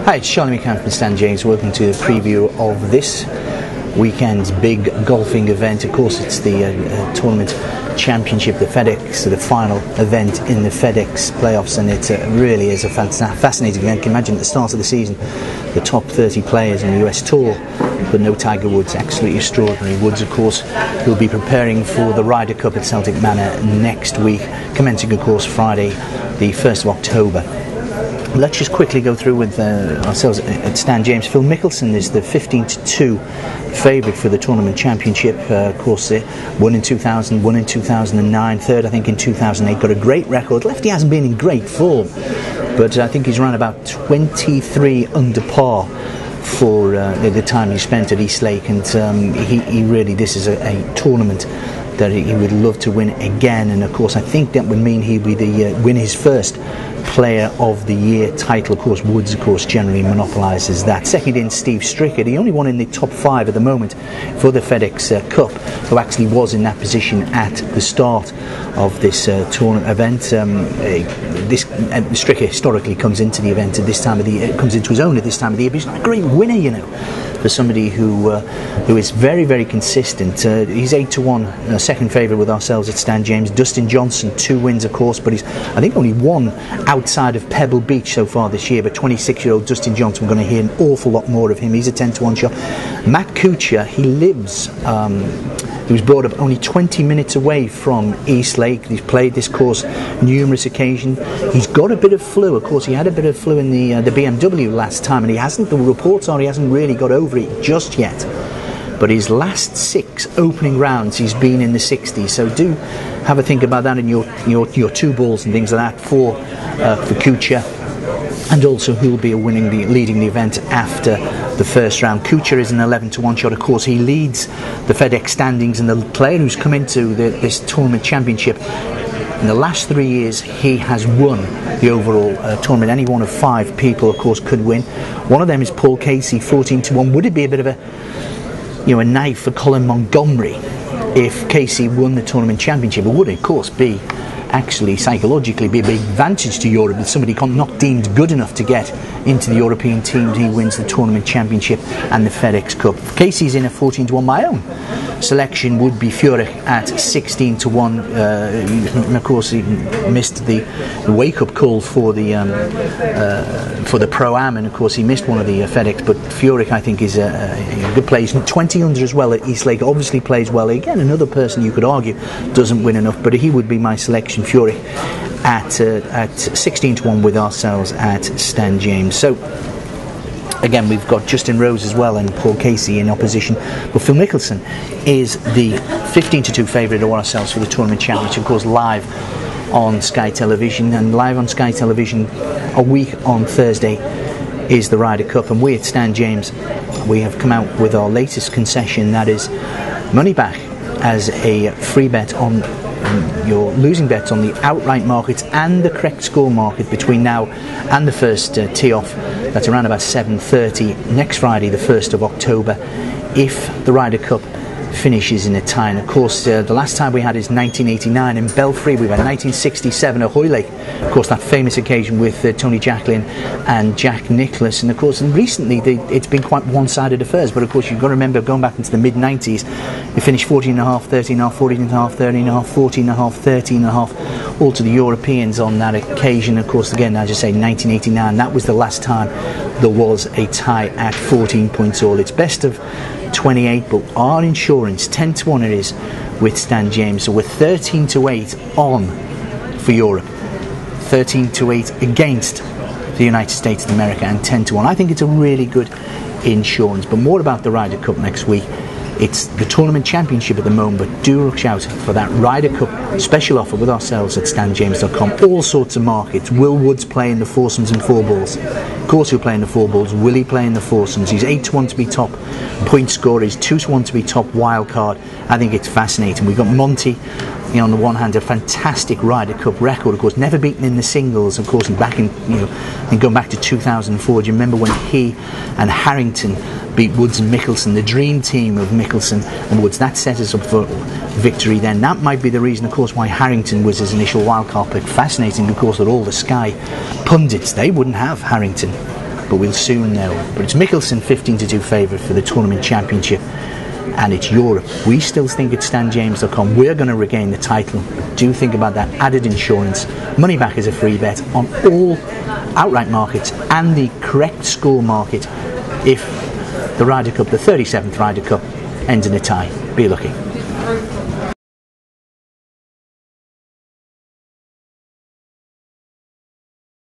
Hi, it's Charlie McCann from Stan James. Welcome to the preview of this weekend's big golfing event. Of course, it's the tournament championship, the FedEx, the final event in the FedEx playoffs, and it really is a fascinating event. You can imagine at the start of the season, the top 30 players on the US Tour, but no Tiger Woods. Absolutely extraordinary. Woods, of course, will be preparing for the Ryder Cup at Celtic Manor next week, commencing, of course, Friday, the 1st of October. Let's just quickly go through with ourselves at Stan James. Phil Mickelson is the 15-2 favourite for the tournament championship. Of course, won in 2000, won in 2009, third I think in 2008. Got a great record. Lefty hasn't been in great form, but I think he's run about 23 under par for the time he spent at East Lake, and he really, this is a tournament that he would love to win again. And of course, I think that would mean he would win his first Player of the Year title. Of course, Woods, of course, generally monopolises that. Second in Steve Stricker. The only one in the top 5 at the moment for the FedEx Cup who actually was in that position at the start of this tournament event. Stricker historically comes into the event at this time of the year, comes into his own at this time of the year, but he's not a great winner, you know, for somebody who is very, very consistent. He's 8-1, second favourite with ourselves at Stan James. Dustin Johnson, 2 wins, of course, but he's, I think, only one outside of Pebble Beach so far this year. But 26-year-old Dustin Johnson, we're going to hear an awful lot more of him. He's a 10-1 shot. Matt Kuchar, he lives, he was brought up only 20 minutes away from East Lake. He's played this course numerous occasions. He's got a bit of flu. Of course, he had a bit of flu in the BMW last time, and he hasn't, the reports are he hasn't really got over it just yet. But his last 6 opening rounds, he's been in the 60s. So do have a think about that in your 2 balls and things like that for Kuchar, and also who will be leading the event after the first round. Kuchar is an 11-1 shot. Of course, he leads the FedEx standings, and the player who's come into this tournament championship in the last 3 years, he has won the overall tournament. Any one of 5 people, of course, could win. One of them is Paul Casey, 14-1. Would it be a bit of a knife for Colin Montgomery if Casey won the tournament championship? It would, of course, be actually psychologically be a big advantage to Europe with somebody not deemed good enough to get into the European team. He wins the tournament championship and the FedEx Cup. Casey's in a 14-1. My own selection would be Furyk at 16-1. Of course, he missed the wake-up call for the Pro-Am, and of course he missed one of the FedEx. But Furyk, I think, is a good player. He's 20 under as well at East Lake. Obviously plays well. Again, another person you could argue doesn't win enough, but he would be my selection. Furyk at 16-1 with ourselves at Stan James. So again, we've got Justin Rose as well and Paul Casey in opposition, but Phil Mickelson is the 15-2 favourite of ourselves for the tournament championship, of course, live on Sky Television. And live on Sky Television a week on Thursday is the Ryder Cup, and we at Stan James, we have come out with our latest concession, that is money back as a free bet on your losing bets on the outright markets and the correct score market between now and the first tee off. That's around about 7:30 next Friday, the 1st of October, if the Ryder Cup finishes in a tie. And of course, the last time we had is 1989 in Belfry. We've had 1967 at Hoylake, of course, that famous occasion with Tony Jacklin and Jack Nicklaus. And of course, recently it's been quite one-sided affairs, but of course you've got to remember, going back into the mid-90s, we finished 14.5, 13.5, 14.5, 13.5, 14.5, 13.5, all to the Europeans on that occasion. Of course, again, as I say, 1989, that was the last time there was a tie at 14 points all. It's best of 28, but our insurance 10-1 it is with Stan James. So we're 13-8 on for Europe, 13-8 against the United States of America, and 10-1. I think it's a really good insurance. But more about the Ryder Cup next week. It's the tournament championship at the moment, but do look out for that Ryder Cup special offer with ourselves at StanJames.com. All sorts of markets. Will Woods play in the foursomes and 4 balls? Of course he'll play in the 4 balls. Will he play in the foursomes? He's 8-1 to be top point scorer. He's 2-1 to be top wild card. I think it's fascinating. We've got Monty, on the one hand, a fantastic Ryder Cup record, of course, never beaten in the singles, of course, and back in, and going back to 2004. Do you remember when he and Harrington beat Woods and Mickelson, the dream team of Mickelson and Woods? That set us up for victory then. That might be the reason, of course, why Harrington was his initial wildcard pick. Fascinating, of course, that all the Sky pundits, they wouldn't have Harrington but we'll soon know. But it's Mickelson 15-2 favourite for the tournament championship, and it's Europe. We still think at StanJames.com we're going to regain the title. Do think about that added insurance. Money back is a free bet on all outright markets and the correct score market if the Ryder Cup, the 37th Ryder Cup, ends in a tie. Be lucky.